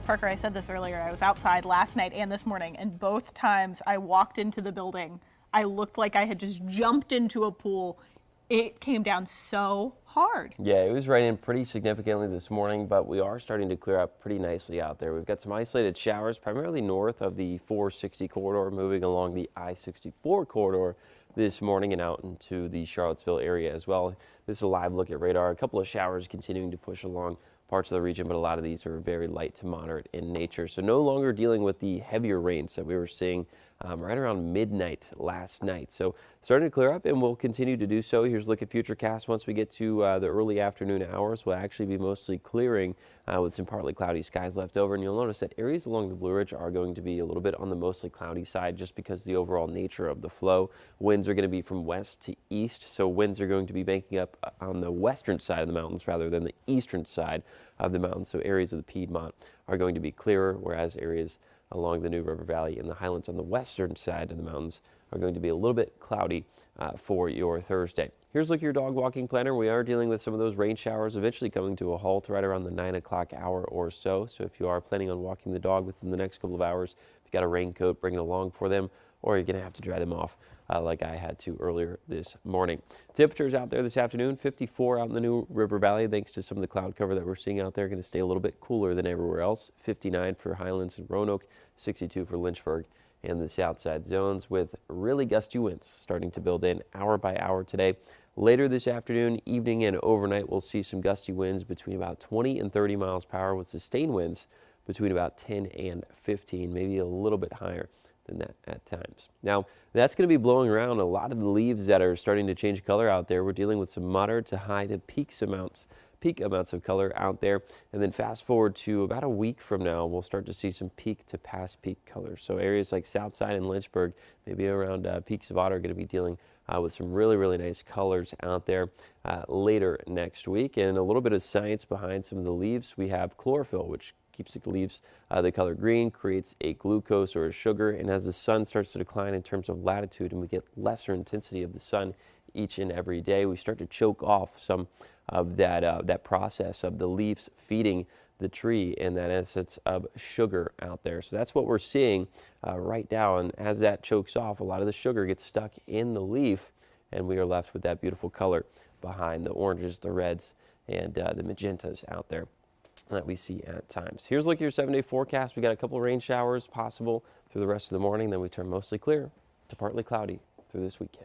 Parker, I said this earlier. I was outside last night and this morning, and both times I walked into the building, I looked like I had just jumped into a pool. It came down so hard. Yeah, it was raining pretty significantly this morning, but we are starting to clear up pretty nicely out there. We've got some isolated showers, primarily north of the 460 corridor, moving along the I-64 corridor this morning and out into the Charlottesville area as well. This is a live look at radar. A couple of showers continuing to push along parts of the region, but a lot of these are very light to moderate in nature. So no longer dealing with the heavier rains that we were seeing right around midnight last night. So starting to clear up, and we'll continue to do so. Here's a look at Futurecast. Once we get to the early afternoon hours, we'll actually be mostly clearing with some partly cloudy skies left over. And you'll notice that areas along the Blue Ridge are going to be a little bit on the mostly cloudy side just because the overall nature of the flow. Winds are going to be from west to east, so winds are going to be banking up on the western side of the mountains rather than the eastern side of the mountains. So areas of the Piedmont are going to be clearer, whereas areas along the New River Valley and the highlands on the western side of the mountains are going to be a little bit cloudy for your Thursday. Here's a look at your dog walking planner. We are dealing with some of those rain showers eventually coming to a halt right around the 9 o'clock hour or so. So if you are planning on walking the dog within the next couple of hours, if you've got a raincoat, bring it along for them, or you're going to have to dry them off like I had to earlier this morning. Temperatures out there this afternoon, 54 out in the New River Valley, thanks to some of the cloud cover that we're seeing out there. Going to stay a little bit cooler than everywhere else. 59 for Highlands and Roanoke, 62 for Lynchburg and the south side zones, with really gusty winds starting to build in hour by hour today. Later this afternoon, evening, and overnight, we'll see some gusty winds between about 20 and 30 miles per hour with sustained winds between about 10 and 15, maybe a little bit higher than that at times. Now, that's going to be blowing around a lot of the leaves that are starting to change color out there. We're dealing with some moderate to high to peak amounts of color out there. And then fast forward to about a week from now, we'll start to see some peak to past peak colors. So areas like Southside and Lynchburg, maybe around Peaks of Otter, are going to be dealing with some really, really nice colors out there later next week. And a little bit of science behind some of the leaves. We have chlorophyll, which keeps the leaves the color green, creates a glucose or a sugar, and as the sun starts to decline in terms of latitude and we get lesser intensity of the sun each and every day, we start to choke off some of that process of the leaves feeding the tree and that essence of sugar out there. So that's what we're seeing right now, and as that chokes off, a lot of the sugar gets stuck in the leaf and we are left with that beautiful color behind the oranges, the reds, and the magentas out there that we see at times. Here's a look at your 7-day forecast. We got a couple of rain showers possible through the rest of the morning, then we turn mostly clear to partly cloudy through this weekend.